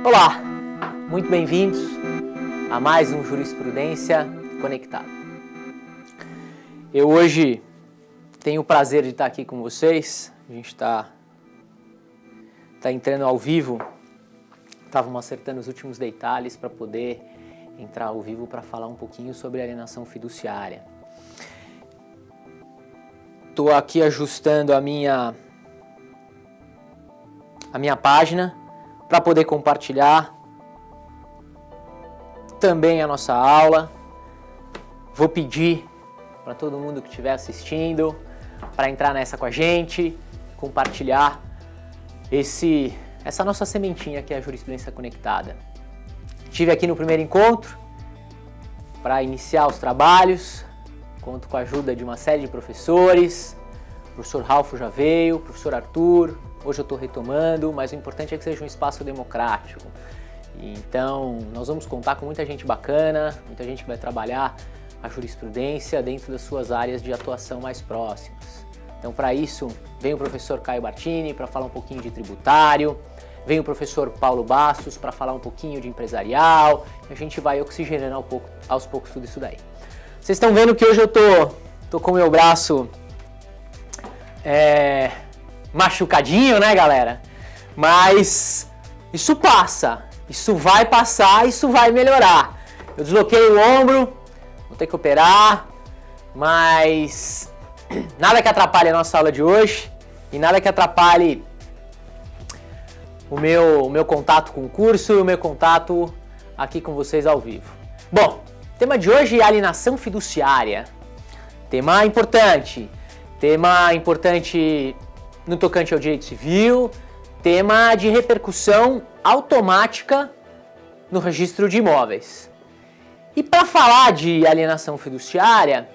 Olá, muito bem-vindos a mais um Jurisprudência Conectado. Eu hoje tenho o prazer de estar aqui com vocês. A gente está entrando ao vivo. Estávamos acertando os últimos detalhes para poder entrar ao vivo para falar um pouquinho sobre alienação fiduciária. Estou aqui ajustando a minha página para poder compartilhar também a nossa aula. Vou pedir para todo mundo que estiver assistindo para entrar nessa com a gente, compartilhar essa nossa sementinha que é a Jurisprudência Conectada. Estive aqui no primeiro encontro para iniciar os trabalhos, conto com a ajuda de uma série de professores, o professor Ralfo já veio, o professor Arthur, hoje eu estou retomando, mas o importante é que seja um espaço democrático. Então, nós vamos contar com muita gente bacana, muita gente que vai trabalhar a jurisprudência dentro das suas áreas de atuação mais próximas. Então, para isso, vem o professor Caio Bartini para falar um pouquinho de tributário, vem o professor Paulo Bastos para falar um pouquinho de empresarial, e a gente vai oxigenando aos poucos tudo isso daí. Vocês estão vendo que hoje eu tô com o meu braço machucadinho, né, galera? Mas isso passa, isso vai passar, isso vai melhorar. Eu desloquei o ombro, vou ter que operar, mas nada que atrapalhe a nossa aula de hoje e nada que atrapalhe o meu contato com o curso e o meu contato aqui com vocês ao vivo. Bom, o tema de hoje é alienação fiduciária. Tema importante no tocante ao direito civil, tema de repercussão automática no registro de imóveis. E para falar de alienação fiduciária,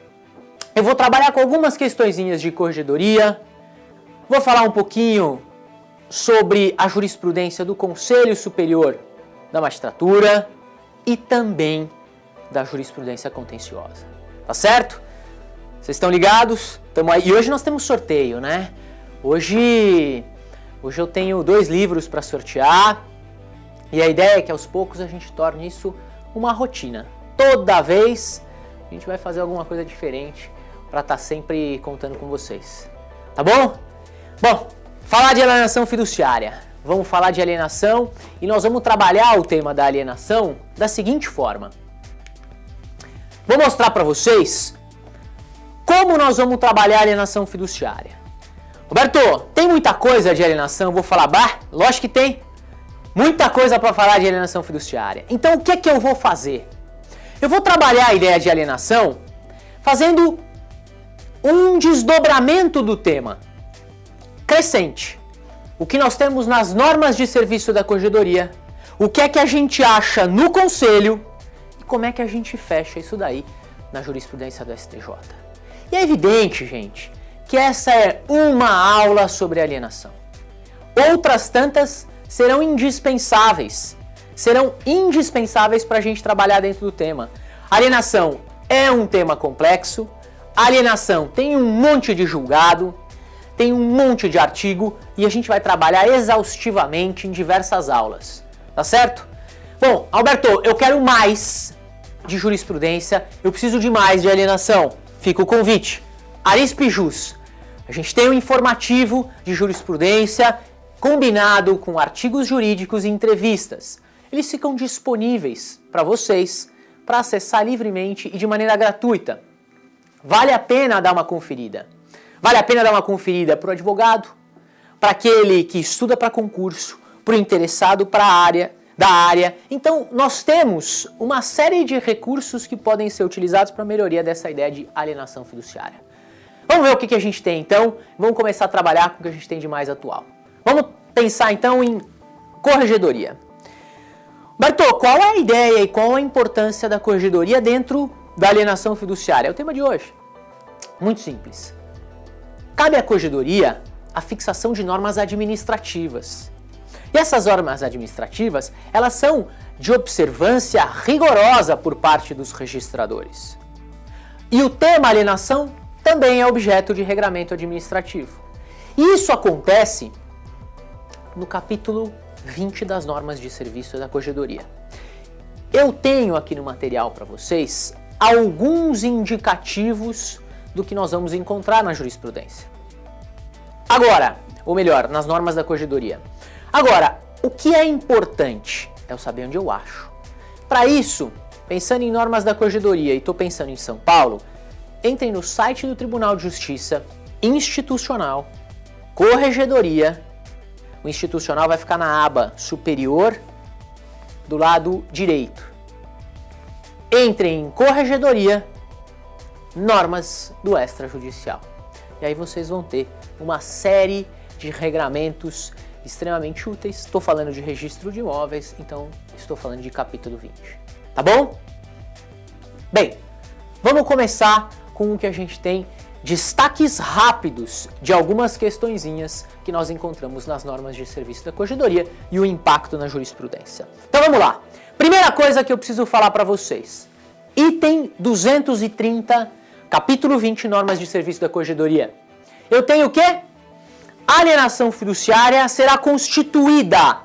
eu vou trabalhar com algumas questõezinhas de corregedoria, vou falar um pouquinho sobre a jurisprudência do Conselho Superior da Magistratura e também da jurisprudência contenciosa. Tá certo? Vocês estão ligados? Tamo aí. E hoje nós temos sorteio, né? Hoje eu tenho 2 livros para sortear e a ideia é que aos poucos a gente torne isso uma rotina. Toda vez a gente vai fazer alguma coisa diferente para estar sempre contando com vocês. Tá bom? Bom, falar de alienação fiduciária. Vamos falar de alienação e nós vamos trabalhar o tema da alienação da seguinte forma. Vou mostrar para vocês como nós vamos trabalhar a alienação fiduciária. Roberto, tem muita coisa de alienação? Vou falar, lógico que tem. Muita coisa para falar de alienação fiduciária. Então o que é que eu vou fazer? Eu vou trabalhar a ideia de alienação fazendo um desdobramento do tema crescente. O que nós temos nas normas de serviço da corregedoria, o que é que a gente acha no conselho e como é que a gente fecha isso daí na jurisprudência do STJ. E é evidente, gente, que essa é uma aula sobre alienação. Outras tantas serão indispensáveis para a gente trabalhar dentro do tema. Alienação é um tema complexo, alienação tem um monte de julgado, tem um monte de artigo e a gente vai trabalhar exaustivamente em diversas aulas, tá certo? Bom, Alberto, eu quero mais de jurisprudência, eu preciso de mais de alienação. Fica o convite. Arispijus. A gente tem um informativo de jurisprudência combinado com artigos jurídicos e entrevistas. Eles ficam disponíveis para vocês para acessar livremente e de maneira gratuita. Vale a pena dar uma conferida. Vale a pena dar uma conferida para o advogado, para aquele que estuda para concurso, para o interessado da área. Então, nós temos uma série de recursos que podem ser utilizados para a melhoria dessa ideia de alienação fiduciária. Vamos ver o que a gente tem, então. Vamos começar a trabalhar com o que a gente tem de mais atual. Vamos pensar, então, em corregedoria. Bertô, qual é a ideia e qual a importância da corregedoria dentro da alienação fiduciária? É o tema de hoje. Muito simples. Cabe à corregedoria a fixação de normas administrativas. E essas normas administrativas, elas são de observância rigorosa por parte dos registradores. E o tema alienação também é objeto de regramento administrativo. E isso acontece no capítulo 20 das normas de serviço da Corregedoria. Eu tenho aqui no material para vocês alguns indicativos do que nós vamos encontrar na jurisprudência. Agora, ou melhor, nas normas da Corregedoria. Agora, o que é importante é eu saber onde eu acho. Para isso, pensando em normas da Corregedoria e estou pensando em São Paulo, entrem no site do Tribunal de Justiça, Institucional, Corregedoria. O institucional vai ficar na aba superior do lado direito. Entrem em Corregedoria, normas do extrajudicial. E aí vocês vão ter uma série de regramentos extremamente úteis. Estou falando de registro de imóveis, então estou falando de capítulo 20. Tá bom? Bem, vamos começar com o que a gente tem destaques rápidos de algumas questõezinhas que nós encontramos nas normas de serviço da Corregedoria e o impacto na jurisprudência. Então vamos lá. Primeira coisa que eu preciso falar para vocês. Item 230, capítulo 20, normas de serviço da Corregedoria. Eu tenho o quê? A alienação fiduciária será constituída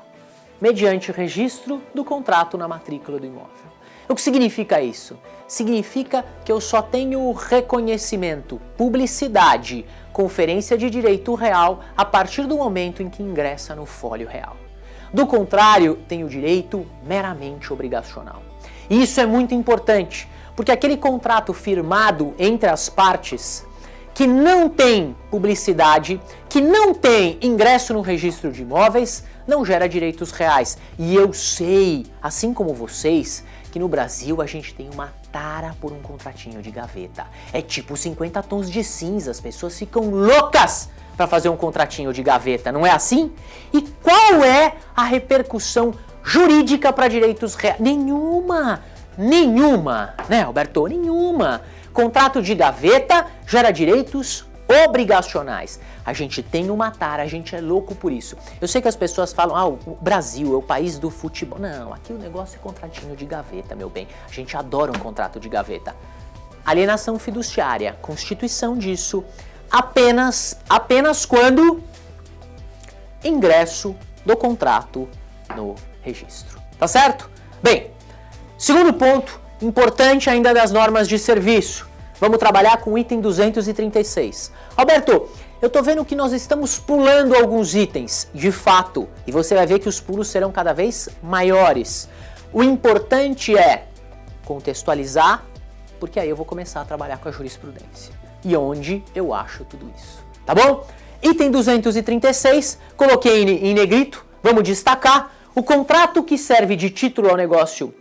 mediante registro do contrato na matrícula do imóvel. O que significa isso? Significa que eu só tenho reconhecimento, publicidade, conferência de direito real a partir do momento em que ingressa no folho real. Do contrário, tenho direito meramente obrigacional. E isso é muito importante, porque aquele contrato firmado entre as partes que não tem publicidade, que não tem ingresso no registro de imóveis, não gera direitos reais. E eu sei, assim como vocês, que no Brasil a gente tem uma tara por um contratinho de gaveta. É tipo 50 tons de cinza, as pessoas ficam loucas para fazer um contratinho de gaveta, não é assim? E qual é a repercussão jurídica para direitos reais? Nenhuma, né, Alberto? Nenhuma. Contrato de gaveta gera direitos obrigacionais. A gente tem uma tara, a gente é louco por isso. Eu sei que as pessoas falam, o Brasil é o país do futebol. Não, aqui o negócio é contratinho de gaveta, meu bem. A gente adora um contrato de gaveta. Alienação fiduciária, constituição disso, apenas quando ingresso do contrato no registro. Tá certo? Bem, segundo ponto, importante ainda das normas de serviço. Vamos trabalhar com o item 236. Alberto, eu tô vendo que nós estamos pulando alguns itens, de fato, e você vai ver que os pulos serão cada vez maiores. O importante é contextualizar, porque aí eu vou começar a trabalhar com a jurisprudência. E onde eu acho tudo isso, tá bom? Item 236, coloquei em negrito, vamos destacar. O contrato que serve de título ao negócio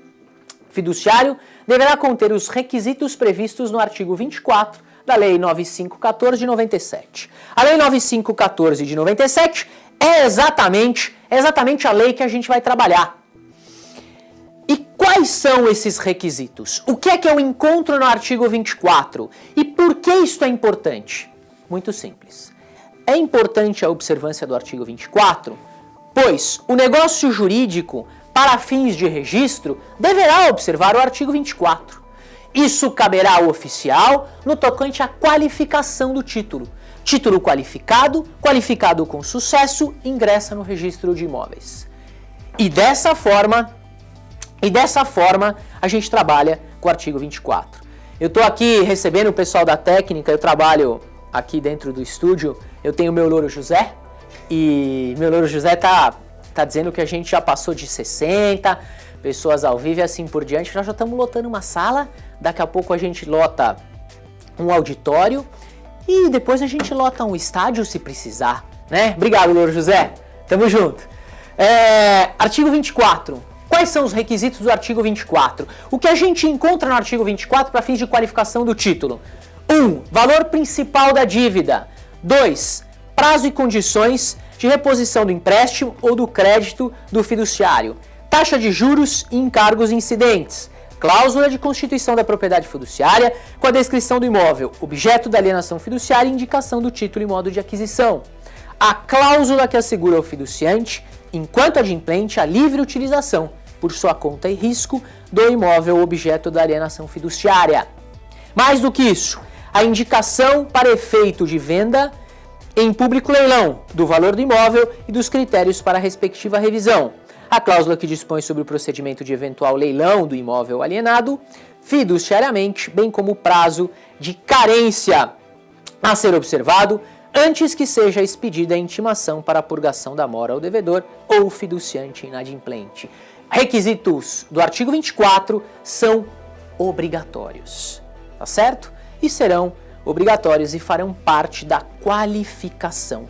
fiduciário deverá conter os requisitos previstos no artigo 24 da Lei 9514 de 97. A Lei 9514 de 97 é exatamente a lei que a gente vai trabalhar. E quais são esses requisitos? O que é que eu encontro no artigo 24? E por que isso é importante? Muito simples. É importante a observância do artigo 24, pois o negócio jurídico, para fins de registro, deverá observar o artigo 24. Isso caberá ao oficial no tocante à qualificação do título. Título qualificado, qualificado com sucesso, ingressa no registro de imóveis. E dessa forma, a gente trabalha com o artigo 24. Eu estou aqui recebendo o pessoal da técnica, eu trabalho aqui dentro do estúdio, eu tenho o meu Louro José, e meu Louro José tá dizendo que a gente já passou de 60 pessoas ao vivo e assim por diante. Nós já estamos lotando uma sala, daqui a pouco a gente lota um auditório e depois a gente lota um estádio se precisar, né? Obrigado, Louro José. Tamo junto. Artigo 24. Quais são os requisitos do artigo 24? O que a gente encontra no artigo 24 para fins de qualificação do título? 1. Valor principal da dívida. 2. Prazo e condições de reposição do empréstimo ou do crédito do fiduciário. Taxa de juros e encargos incidentes. Cláusula de constituição da propriedade fiduciária com a descrição do imóvel, objeto da alienação fiduciária e indicação do título e modo de aquisição. A cláusula que assegura ao fiduciante, enquanto adimplente, a livre utilização, por sua conta e risco, do imóvel objeto da alienação fiduciária. Mais do que isso, a indicação para efeito de venda em público leilão do valor do imóvel e dos critérios para a respectiva revisão. A cláusula que dispõe sobre o procedimento de eventual leilão do imóvel alienado, fiduciariamente, bem como o prazo de carência a ser observado antes que seja expedida a intimação para a purgação da mora ao devedor ou fiduciante inadimplente. Requisitos do artigo 24 são obrigatórios, tá certo? E serão obrigatórios e farão parte da qualificação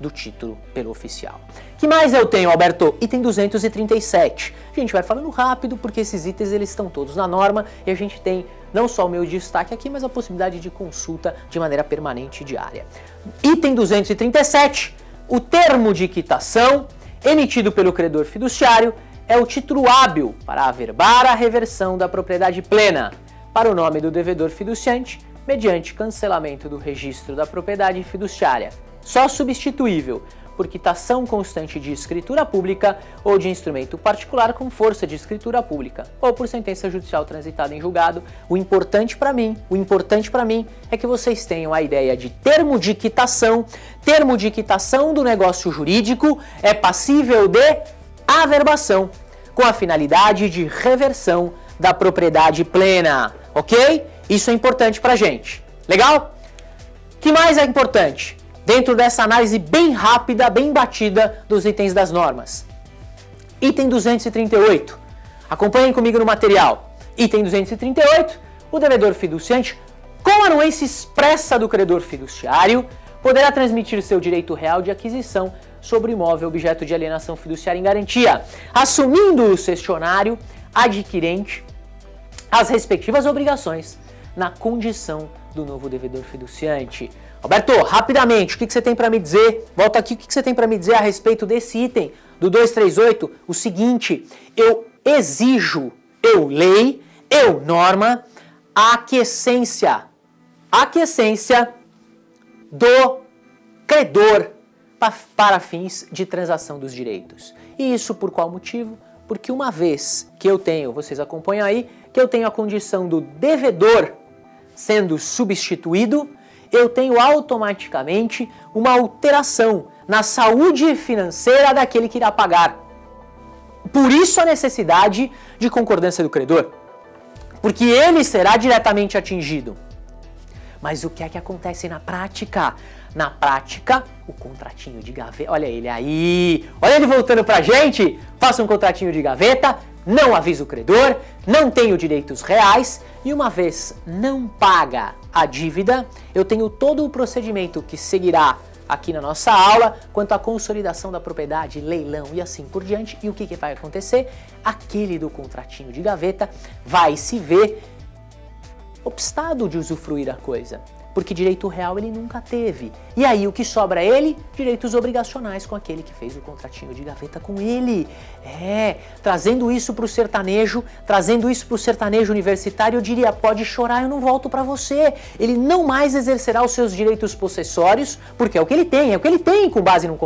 do título pelo oficial. Que mais eu tenho, Alberto? Item 237. A gente vai falando rápido porque esses itens eles estão todos na norma e a gente tem não só o meu destaque aqui, mas a possibilidade de consulta de maneira permanente e diária. Item 237. O termo de quitação emitido pelo credor fiduciário é o título hábil para averbar a reversão da propriedade plena para o nome do devedor fiduciante mediante cancelamento do registro da propriedade fiduciária, só substituível por quitação constante de escritura pública ou de instrumento particular com força de escritura pública, ou por sentença judicial transitada em julgado. O importante para mim é que vocês tenham a ideia de termo de quitação. Termo de quitação do negócio jurídico é passível de averbação, com a finalidade de reversão da propriedade plena, ok? Isso é importante pra gente. Legal? O que mais é importante? Dentro dessa análise bem rápida, bem batida dos itens das normas. Item 238. Acompanhem comigo no material. Item 238. O devedor fiduciante, com anuência expressa do credor fiduciário, poderá transmitir seu direito real de aquisição sobre o imóvel objeto de alienação fiduciária em garantia, assumindo o cessionário adquirente as respectivas obrigações na condição do novo devedor fiduciante. Alberto, rapidamente, o que você tem para me dizer? Volta aqui, o que você tem para me dizer a respeito desse item do 238? O seguinte, eu exijo, lei, norma, a aquiescência do credor para fins de transação dos direitos. E isso por qual motivo? Porque uma vez que eu tenho, vocês acompanham aí, que eu tenho a condição do devedor sendo substituído, eu tenho automaticamente uma alteração na saúde financeira daquele que irá pagar. Por isso a necessidade de concordância do credor, porque ele será diretamente atingido. Mas o que é que acontece na prática? Na prática, o contratinho de gaveta, olha ele aí, olha ele voltando pra gente, faça um contratinho de gaveta, não avisa o credor, não tenho direitos reais e uma vez não paga a dívida, eu tenho todo o procedimento que seguirá aqui na nossa aula quanto à consolidação da propriedade, leilão e assim por diante. E o que vai acontecer? Aquele do contratinho de gaveta vai se ver obstado de usufruir a coisa, porque direito real ele nunca teve. E aí o que sobra a ele? Direitos obrigacionais com aquele que fez o contratinho de gaveta com ele. Trazendo isso para o sertanejo, universitário, eu diria, pode chorar, eu não volto para você. Ele não mais exercerá os seus direitos possessórios, porque é o que ele tem com base num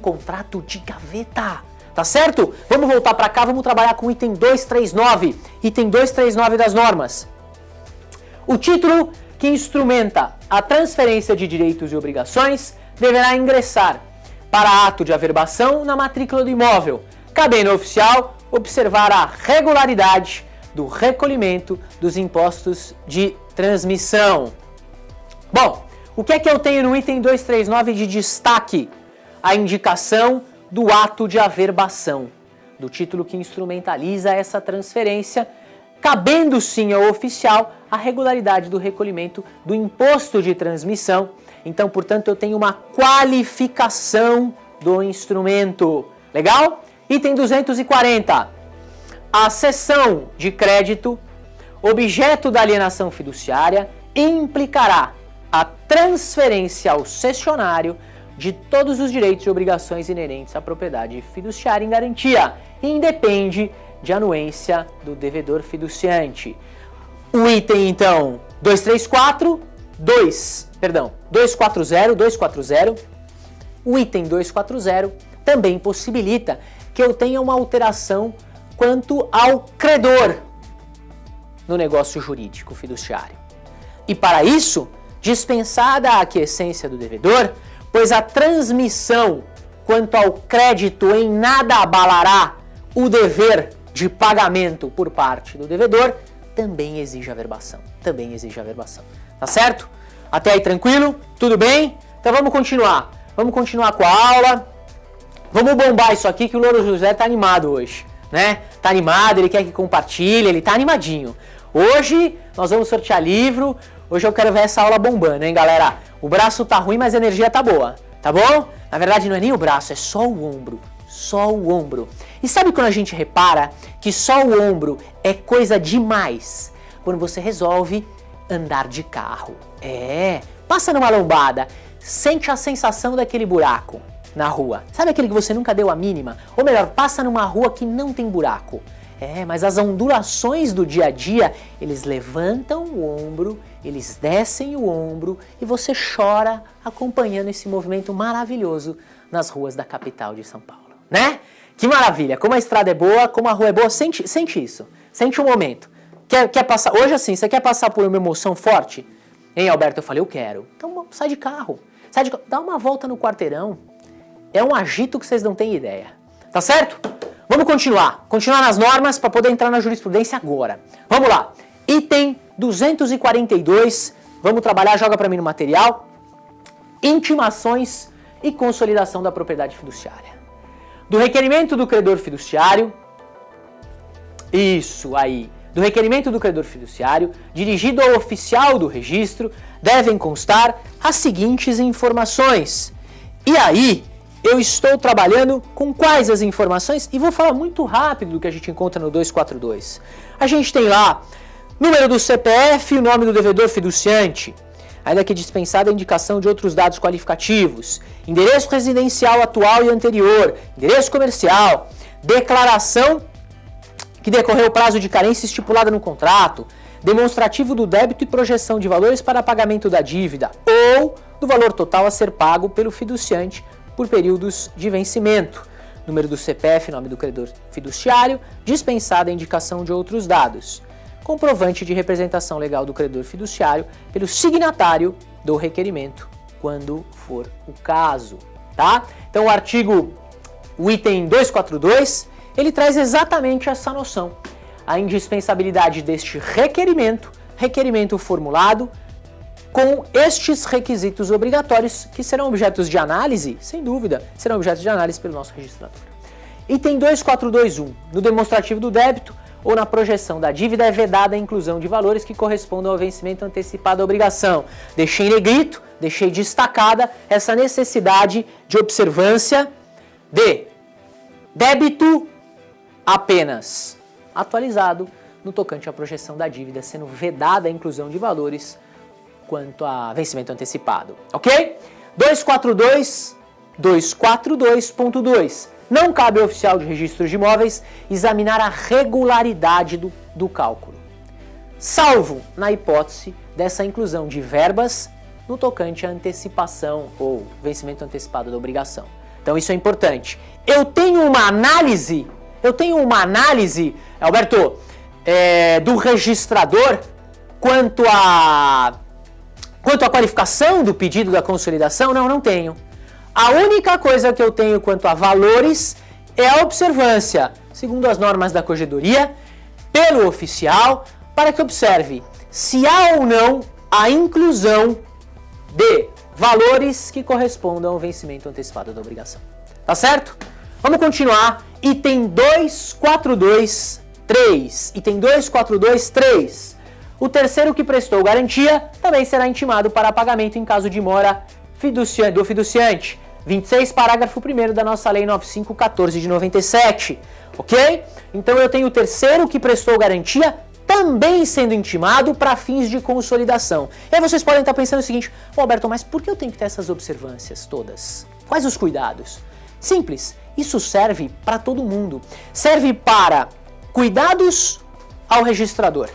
contrato de gaveta. Tá certo? Vamos voltar para cá, vamos trabalhar com o item 239. Item 239 das normas. O título que instrumenta a transferência de direitos e obrigações deverá ingressar para ato de averbação na matrícula do imóvel, cabendo ao oficial observar a regularidade do recolhimento dos impostos de transmissão. Bom, o que é que eu tenho no item 239 de destaque? A indicação do ato de averbação, do título que instrumentaliza essa transferência, cabendo sim ao oficial a regularidade do recolhimento do imposto de transmissão. Então, portanto, eu tenho uma qualificação do instrumento. Legal? Item 240. A cessão de crédito, objeto da alienação fiduciária, implicará a transferência ao cessionário de todos os direitos e obrigações inerentes à propriedade fiduciária em garantia, e independe de anuência do devedor fiduciante. O item, então, 240, o item 240 também possibilita que eu tenha uma alteração quanto ao credor no negócio jurídico fiduciário. E para isso, dispensada a aquiescência do devedor, pois a transmissão quanto ao crédito em nada abalará o dever de pagamento por parte do devedor, também exige averbação. Tá certo? Até aí tranquilo? Tudo bem? Então vamos continuar. Vamos continuar com a aula. Vamos bombar isso aqui que o Louro José tá animado hoje, né? Tá animado, ele quer que compartilhe, ele tá animadinho. Hoje nós vamos sortear livro. Hoje eu quero ver essa aula bombando, hein, galera? O braço tá ruim, mas a energia tá boa, tá bom? Na verdade não é nem o braço, é só o ombro. Só o ombro. E sabe quando a gente repara que só o ombro é coisa demais? Quando você resolve andar de carro. Passa numa lombada, sente a sensação daquele buraco na rua. Sabe aquele que você nunca deu a mínima? Ou melhor, passa numa rua que não tem buraco. Mas as ondulações do dia a dia, eles levantam o ombro, eles descem o ombro e você chora acompanhando esse movimento maravilhoso nas ruas da capital de São Paulo, né? Que maravilha, como a estrada é boa, como a rua é boa, sente isso, sente o momento. Quer passar, hoje assim, você quer passar por uma emoção forte? Hein, Alberto? Eu falei, eu quero. Então sai de carro, dá uma volta no quarteirão. É um agito que vocês não têm ideia, tá certo? Vamos continuar nas normas para poder entrar na jurisprudência agora. Vamos lá, item 242, vamos trabalhar, joga para mim no material, intimações e consolidação da propriedade fiduciária. Do requerimento do credor fiduciário, do requerimento do credor fiduciário, dirigido ao oficial do registro, devem constar as seguintes informações. E aí, eu estou trabalhando com quais as informações? E vou falar muito rápido do que a gente encontra no 242. A gente tem lá número do CPF e o nome do devedor fiduciante, ainda que dispensada a indicação de outros dados qualificativos, endereço residencial atual e anterior, endereço comercial, declaração que decorreu o prazo de carência estipulada no contrato, demonstrativo do débito e projeção de valores para pagamento da dívida ou do valor total a ser pago pelo fiduciante por períodos de vencimento, número do CPF, nome do credor fiduciário, dispensada a indicação de outros dados, comprovante de representação legal do credor fiduciário pelo signatário do requerimento, quando for o caso, tá? Então o item 242, ele traz exatamente essa noção, a indispensabilidade deste requerimento formulado com estes requisitos obrigatórios que serão objetos de análise, sem dúvida, serão objetos de análise pelo nosso registrador. Item 2421, no demonstrativo do débito ou na projeção da dívida é vedada a inclusão de valores que correspondam ao vencimento antecipado da obrigação. Deixei em negrito, deixei destacada essa necessidade de observância de débito apenas atualizado no tocante à projeção da dívida, sendo vedada a inclusão de valores quanto a vencimento antecipado, ok? 242.2. Não cabe ao oficial de registro de imóveis examinar a regularidade do cálculo, salvo na hipótese dessa inclusão de verbas no tocante à antecipação ou vencimento antecipado da obrigação. Então isso é importante. Eu tenho uma análise, Alberto, do registrador quanto à qualificação do pedido da consolidação? Não tenho. A única coisa que eu tenho quanto a valores é a observância, segundo as normas da corregedoria, pelo oficial, para que observe se há ou não a inclusão de valores que correspondam ao vencimento antecipado da obrigação. Tá certo? Vamos continuar. Item 242.3. Item 242.3. O terceiro que prestou garantia também será intimado para pagamento em caso de mora do fiduciante. 26, parágrafo 1º da nossa Lei 9514 de 97, ok? Então eu tenho o terceiro que prestou garantia também sendo intimado para fins de consolidação. E aí vocês podem estar pensando o seguinte, Alberto, mas por que eu tenho que ter essas observâncias todas? Quais os cuidados? Simples, isso serve para todo mundo. Serve para cuidados ao registrador,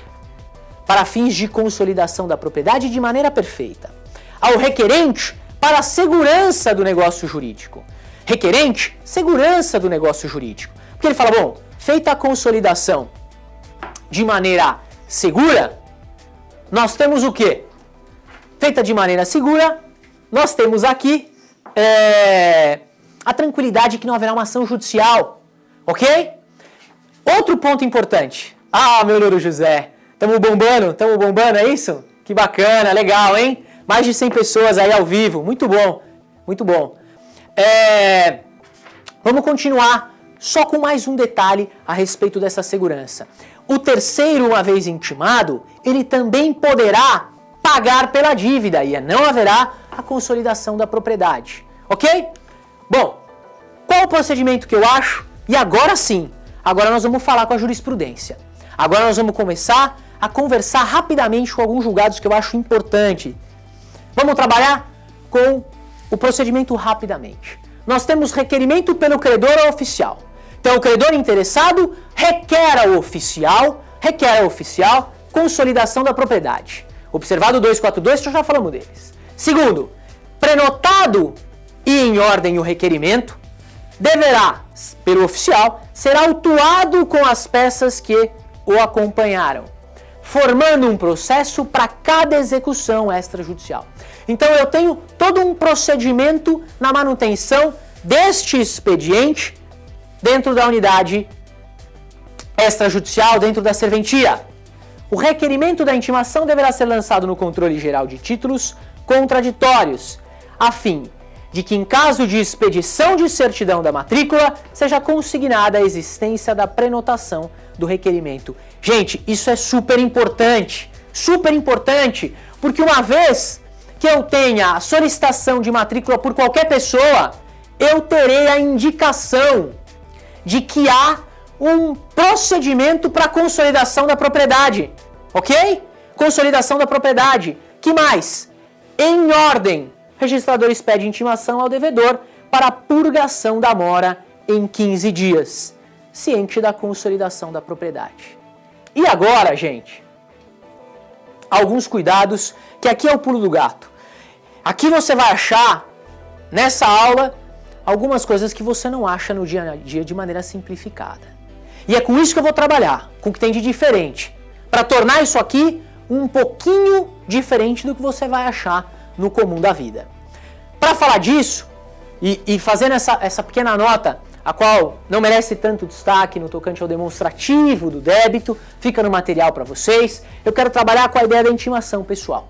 para fins de consolidação da propriedade de maneira perfeita. Ao requerente, para a segurança do negócio jurídico. Requerente, segurança do negócio jurídico. Porque ele fala, bom, feita a consolidação de maneira segura, nós temos o quê? feita de maneira segura, nós temos aqui a tranquilidade que não haverá uma ação judicial, ok? Outro ponto importante. Ah, meu Louro José, estamos bombando, é isso? Que bacana, legal, hein? Mais de 100 pessoas aí ao vivo, muito bom, muito bom. Vamos continuar só com mais um detalhe a respeito dessa segurança. O terceiro, uma vez intimado, ele também poderá pagar pela dívida e não haverá a consolidação da propriedade, ok? Bom, qual o procedimento que eu acho? E agora sim, agora nós vamos falar com a jurisprudência. Agora nós vamos começar a conversar rapidamente com alguns julgados que eu acho importante. Vamos trabalhar com o procedimento rapidamente. Nós temos requerimento pelo credor ao oficial. Então o credor interessado requer ao oficial, consolidação da propriedade. Observado o 242, que já falamos deles. Segundo, prenotado e em ordem o requerimento, deverá, pelo oficial, ser autuado com as peças que o acompanharam, formando um processo para cada execução extrajudicial. Então eu tenho todo um procedimento na manutenção deste expediente dentro da unidade extrajudicial, dentro da serventia. O requerimento da intimação deverá ser lançado no controle geral de títulos contraditórios, a fim de que, em caso de expedição de certidão da matrícula, seja consignada a existência da prenotação do requerimento. Gente, isso é super importante, porque uma vez que eu tenha a solicitação de matrícula por qualquer pessoa, eu terei a indicação de que há um procedimento para consolidação da propriedade, ok? Consolidação da propriedade. Que mais? Em ordem, o registrador expede intimação ao devedor para a purgação da mora em 15 dias, ciente da consolidação da propriedade. E agora, gente, alguns cuidados, que aqui é o pulo do gato. Aqui você vai achar, nessa aula, algumas coisas que você não acha no dia a dia de maneira simplificada. E é com isso que eu vou trabalhar, com o que tem de diferente, para tornar isso aqui um pouquinho diferente do que você vai achar no comum da vida. Para falar disso, e fazendo essa pequena nota, a qual não merece tanto destaque no tocante ao demonstrativo do débito, fica no material para vocês, eu quero trabalhar com a ideia da intimação pessoal.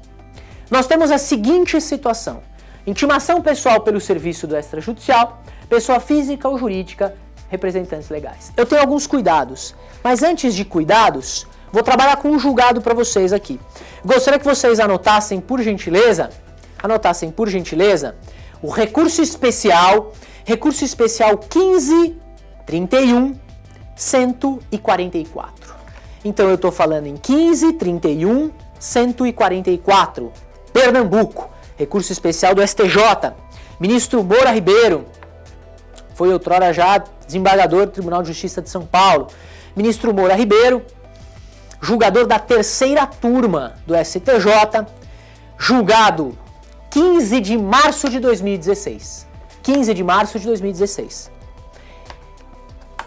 Nós temos a seguinte situação: intimação pessoal pelo serviço do extrajudicial, pessoa física ou jurídica, representantes legais. Eu tenho alguns cuidados, mas antes de cuidados, vou trabalhar com um julgado para vocês aqui. Gostaria que vocês anotassem por gentileza, o recurso especial 15.31.144. Então eu estou falando em 15.31.144, Pernambuco, recurso especial do STJ. Ministro Moura Ribeiro, foi outrora já desembargador do Tribunal de Justiça de São Paulo. Ministro Moura Ribeiro, julgador da terceira turma do STJ, julgado 15 de março de 2016. 15 de março de 2016.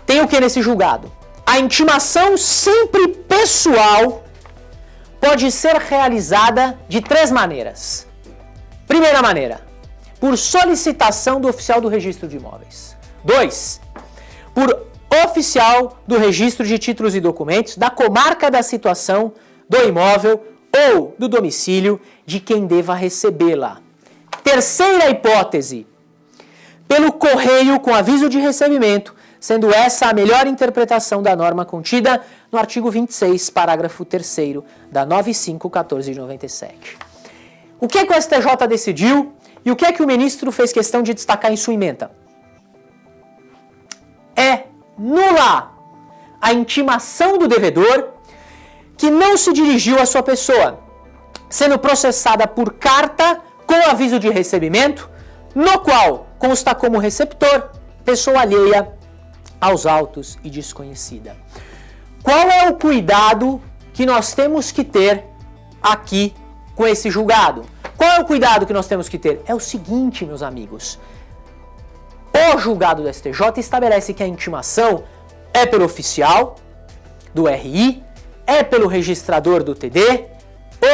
Tem o que nesse julgado? A intimação sempre pessoal pode ser realizada de 3 maneiras. Primeira maneira, por solicitação do oficial do registro de imóveis. 2, por oficial do registro de títulos e documentos da comarca da situação do imóvel ou do domicílio de quem deva recebê-la. Terceira hipótese, pelo correio com aviso de recebimento, sendo essa a melhor interpretação da norma contida no artigo 26, parágrafo 3º da 9514 de 97. O que é que o STJ decidiu e o que é que o ministro fez questão de destacar em sua ementa? É nula a intimação do devedor que não se dirigiu à sua pessoa, sendo processada por carta com aviso de recebimento, no qual consta como receptor pessoa alheia aos autos e desconhecida. Qual é o cuidado que nós temos que ter aqui com esse julgado? Qual é o cuidado que nós temos que ter? É o seguinte, meus amigos. O julgado do STJ estabelece que a intimação é pelo oficial do RI, é pelo registrador do TD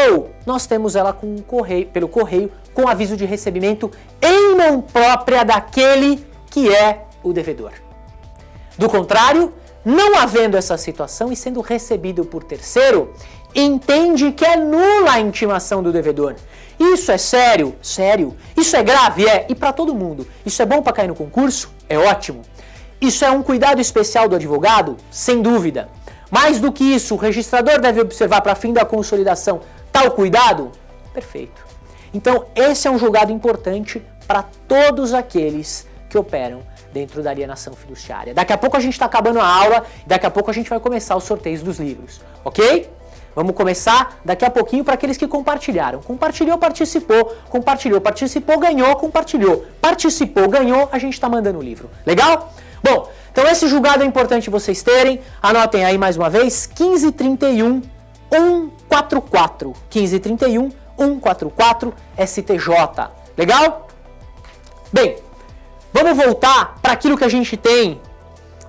ou nós temos ela pelo correio com aviso de recebimento em mão própria daquele que é o devedor. Do contrário, não havendo essa situação e sendo recebido por terceiro, entende que é nula a intimação do devedor. Isso é sério? Sério. Isso é grave? É. E para todo mundo. Isso é bom para cair no concurso? É ótimo. Isso é um cuidado especial do advogado? Sem dúvida. Mais do que isso, o registrador deve observar para fim da consolidação tal cuidado? Perfeito. Então, esse é um julgado importante para todos aqueles que operam dentro da alienação fiduciária. Daqui a pouco a gente está acabando a aula, daqui a pouco a gente vai começar os sorteios dos livros, ok? Vamos começar daqui a pouquinho para aqueles que compartilharam. Compartilhou, participou, compartilhou, participou, ganhou, compartilhou. Participou, ganhou, a gente está mandando o livro. Legal? Bom, então esse julgado é importante vocês terem. Anotem aí mais uma vez, 1531 144. 1531 144 STJ. Legal? Bem, vamos voltar para aquilo que a gente tem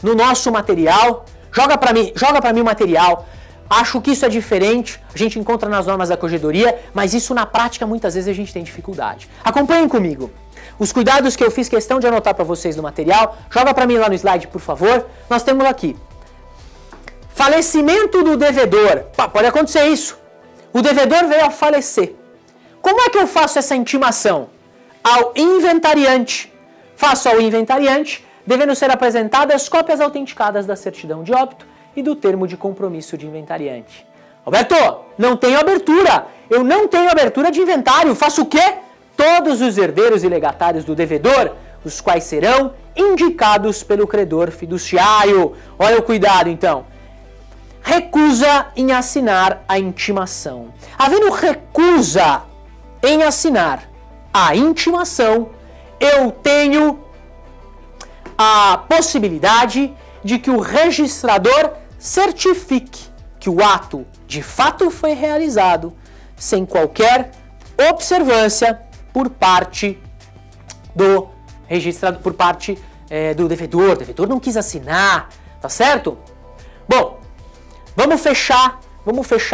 no nosso material. Joga para mim o material. Acho que isso é diferente, a gente encontra nas normas da corregedoria, mas isso na prática muitas vezes a gente tem dificuldade. Acompanhem comigo. Os cuidados que eu fiz questão de anotar para vocês no material, joga para mim lá no slide, por favor. Nós temos aqui. Falecimento do devedor. Pode acontecer isso. O devedor veio a falecer. Como é que eu faço essa intimação? Ao inventariante. Faço ao inventariante, devendo ser apresentadas cópias autenticadas da certidão de óbito e do termo de compromisso de inventariante. Roberto, não tenho abertura. Eu não tenho abertura de inventário. Faço o quê? Todos os herdeiros e legatários do devedor, os quais serão indicados pelo credor fiduciário. Olha o cuidado, então. Recusa em assinar a intimação. Havendo recusa em assinar a intimação, eu tenho a possibilidade de que o registrador certifique que o ato de fato foi realizado sem qualquer observância por parte do registrado, por parte do devedor. O devedor não quis assinar, tá certo? Bom, vamos fechar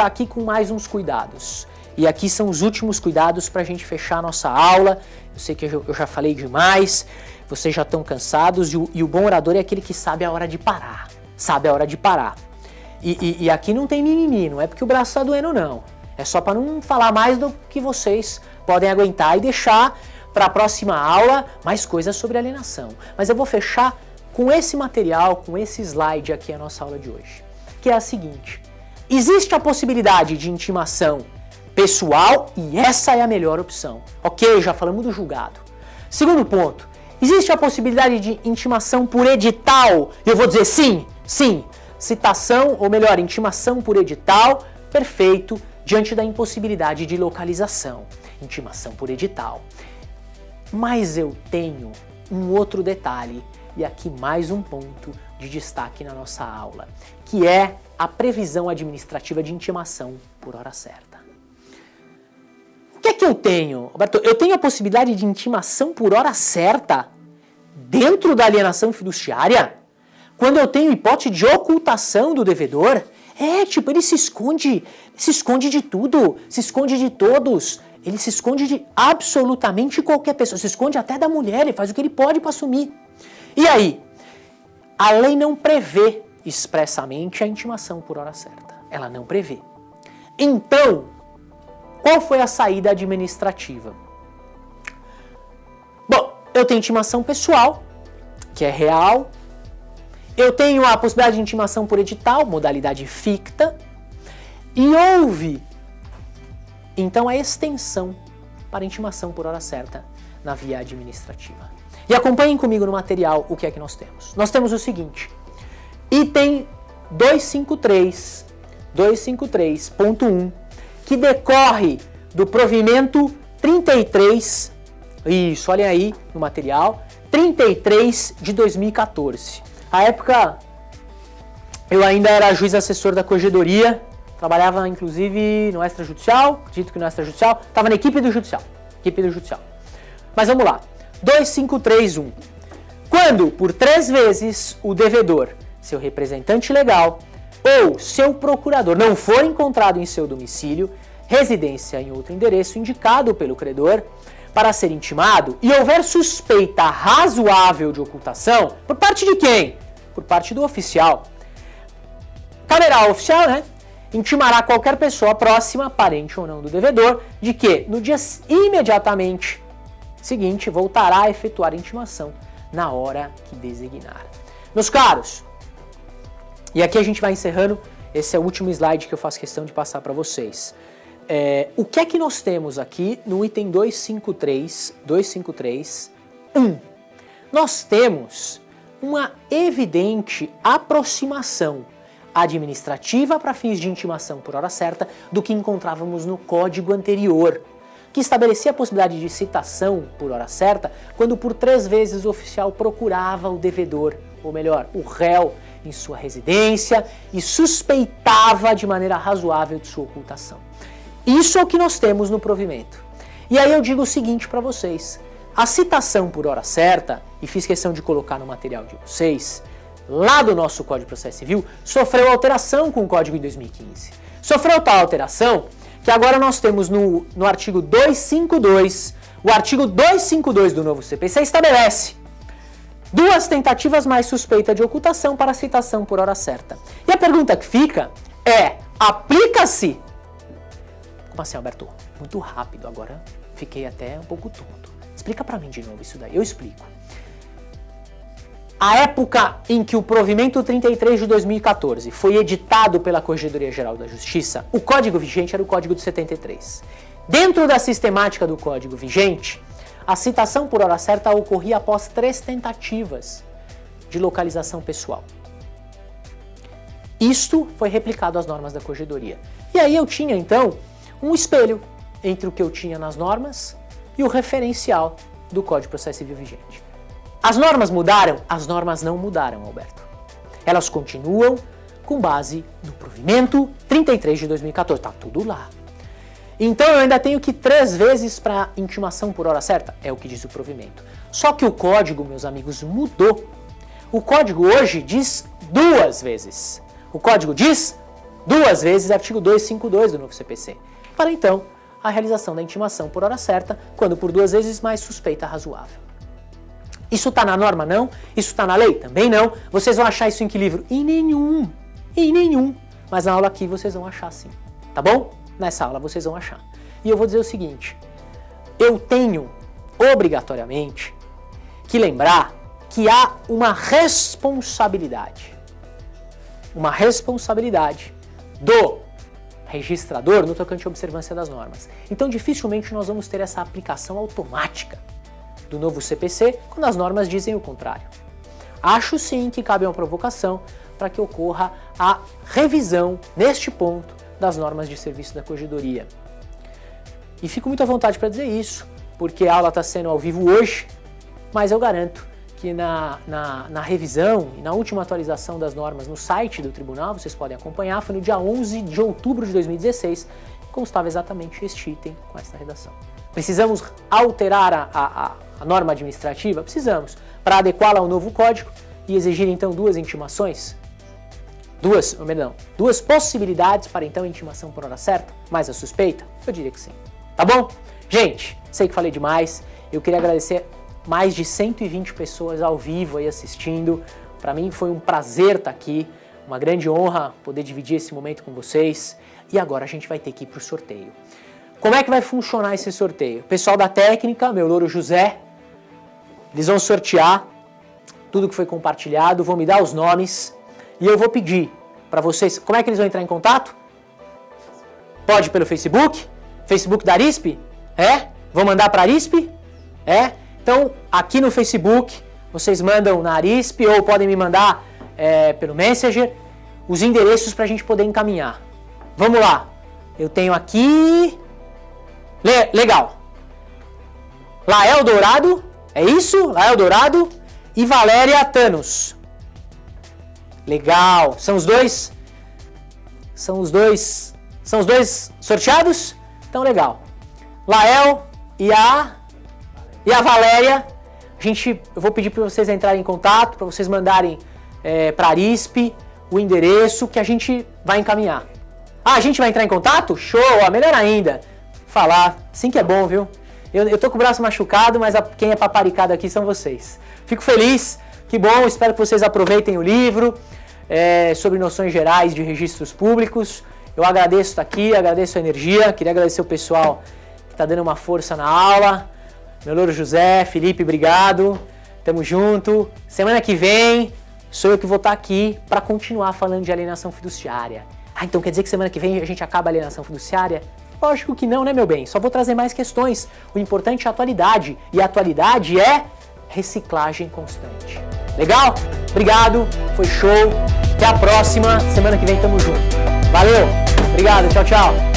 aqui com mais uns cuidados. E aqui são os últimos cuidados para a gente fechar a nossa aula. Eu sei que eu já falei demais, vocês já estão cansados e o bom orador é aquele que sabe a hora de parar. Sabe a hora de parar. E aqui não tem mimimi, não é porque o braço está doendo, não. É só para não falar mais do que vocês podem aguentar e deixar para a próxima aula mais coisas sobre alienação. Mas eu vou fechar com esse material, com esse slide aqui a nossa aula de hoje. Que é a seguinte: existe a possibilidade de intimação pessoal e essa é a melhor opção. Ok, já falamos do julgado. Segundo ponto, existe a possibilidade de intimação por edital. Eu vou dizer sim, sim. Citação, ou melhor, intimação por edital, perfeito, diante da impossibilidade de localização. Intimação por edital. Mas eu tenho um outro detalhe, e aqui mais um ponto de destaque na nossa aula, que é a previsão administrativa de intimação por hora certa. O que é que eu tenho, Roberto? Eu tenho a possibilidade de intimação por hora certa dentro da alienação fiduciária? Quando eu tenho hipótese de ocultação do devedor, ele se esconde de tudo, se esconde de todos, ele se esconde de absolutamente qualquer pessoa, se esconde até da mulher, ele faz o que ele pode para assumir. E aí? A lei não prevê expressamente a intimação por hora certa, ela não prevê. Então, qual foi a saída administrativa? Bom, eu tenho intimação pessoal, que é real. Eu tenho a possibilidade de intimação por edital, modalidade ficta, e houve, então, a extensão para intimação por hora certa na via administrativa. E acompanhem comigo no material o que é que nós temos. Nós temos o seguinte, item 253.1, que decorre do provimento 33, isso, olhem aí no material, 33 de 2014. À época, eu ainda era juiz assessor da corregedoria, trabalhava inclusive no extrajudicial, acredito que no extrajudicial, estava na equipe do judicial. Mas vamos lá, 2531. Quando, por 3 vezes, o devedor, seu representante legal ou seu procurador não for encontrado em seu domicílio, residência em outro endereço indicado pelo credor para ser intimado e houver suspeita razoável de ocultação, por parte de quem? Por parte do oficial. Caberá ao oficial, intimará qualquer pessoa próxima, parente ou não do devedor, de que no dia imediatamente seguinte voltará a efetuar a intimação na hora que designar. Meus caros, e aqui a gente vai encerrando, esse é o último slide que eu faço questão de passar para vocês. O que é que nós temos aqui no item 253.1? Nós temos uma evidente aproximação administrativa para fins de intimação por hora certa do que encontrávamos no código anterior, que estabelecia a possibilidade de citação por hora certa quando por 3 vezes o oficial procurava o devedor, ou melhor, o réu, em sua residência e suspeitava de maneira razoável de sua ocultação. Isso é o que nós temos no provimento. E aí eu digo o seguinte para vocês, a citação por hora certa, e fiz questão de colocar no material de vocês, lá do nosso Código de Processo Civil, sofreu alteração com o Código em 2015. Sofreu tal alteração que agora nós temos no artigo 252, o artigo 252 do novo CPC estabelece 2 tentativas mais suspeita de ocultação para citação por hora certa. E a pergunta que fica é, aplica-se... Como assim, Alberto? Muito rápido, agora fiquei até um pouco tonto. Explica para mim de novo isso daí, eu explico. A época em que o provimento 33 de 2014 foi editado pela Corregedoria Geral da Justiça, o código vigente era o Código de 73. Dentro da sistemática do código vigente, a citação por hora certa ocorria após 3 tentativas de localização pessoal. Isto foi replicado às normas da Corregedoria. E aí eu tinha, então, um espelho entre o que eu tinha nas normas e o referencial do Código de Processo Civil vigente. As normas mudaram? As normas não mudaram, Alberto. Elas continuam com base no provimento 33 de 2014. Tá tudo lá. Então eu ainda tenho que 3 vezes para intimação por hora certa, é o que diz o provimento. Só que o código, meus amigos, mudou. O código hoje diz 2 vezes. O código diz 2 vezes, artigo 252 do novo CPC. Para então, a realização da intimação por hora certa, quando por 2 vezes mais suspeita razoável. Isso está na norma? Não. Isso está na lei? Também não. Vocês vão achar isso em que livro? Em nenhum. Em nenhum. Mas na aula aqui vocês vão achar sim. Tá bom? Nessa aula vocês vão achar. E eu vou dizer o seguinte, eu tenho, obrigatoriamente, que lembrar que há uma responsabilidade do registrador no tocante à observância das normas. Então dificilmente nós vamos ter essa aplicação automática do novo CPC quando as normas dizem o contrário. Acho sim que cabe uma provocação para que ocorra a revisão, neste ponto, das normas de serviço da Corregedoria. E fico muito à vontade para dizer isso, porque a aula está sendo ao vivo hoje, mas eu garanto que na revisão e na última atualização das normas no site do tribunal, vocês podem acompanhar, foi no dia 11 de outubro de 2016, constava exatamente este item com essa redação. Precisamos alterar a norma administrativa? Precisamos, para adequá-la ao novo código e exigir então 2 intimações? Duas possibilidades para então intimação por hora certa, mais a suspeita? Eu diria que sim. Tá bom? Gente, sei que falei demais, eu queria agradecer mais de 120 pessoas ao vivo aí assistindo. Para mim foi um prazer estar aqui, uma grande honra poder dividir esse momento com vocês. E agora a gente vai ter que ir para o sorteio. Como é que vai funcionar esse sorteio? O pessoal da técnica, meu louro José, eles vão sortear tudo que foi compartilhado, vão me dar os nomes e eu vou pedir para vocês, como é que eles vão entrar em contato? Pode pelo Facebook? Facebook da Arisp? Vão mandar para a Arisp? Então, aqui no Facebook, vocês mandam na Arisp ou podem me mandar pelo Messenger os endereços para a gente poder encaminhar. Vamos lá. Eu tenho aqui... Legal. Lael Dourado, é isso? Lael Dourado e Valéria Thanos. Legal. São os dois sorteados? Então, legal. Lael e a Valéria, eu vou pedir para vocês entrarem em contato, para vocês mandarem para a Arisp o endereço que a gente vai encaminhar. Ah, a gente vai entrar em contato? Show, ó, melhor ainda. Falar, sim que é bom, viu? Eu tô com o braço machucado, mas quem é paparicado aqui são vocês. Fico feliz, que bom, espero que vocês aproveitem o livro sobre noções gerais de registros públicos. Eu agradeço estar aqui, agradeço a energia, queria agradecer o pessoal que está dando uma força na aula. Meu louro José, Felipe, obrigado. Tamo junto. Semana que vem sou eu que vou estar aqui para continuar falando de alienação fiduciária. Ah, então quer dizer que semana que vem a gente acaba a alienação fiduciária? Lógico que não, né, meu bem? Só vou trazer mais questões. O importante é a atualidade. E a atualidade é reciclagem constante. Legal? Obrigado, foi show. Até a próxima. Semana que vem tamo junto. Valeu, obrigado, tchau, tchau.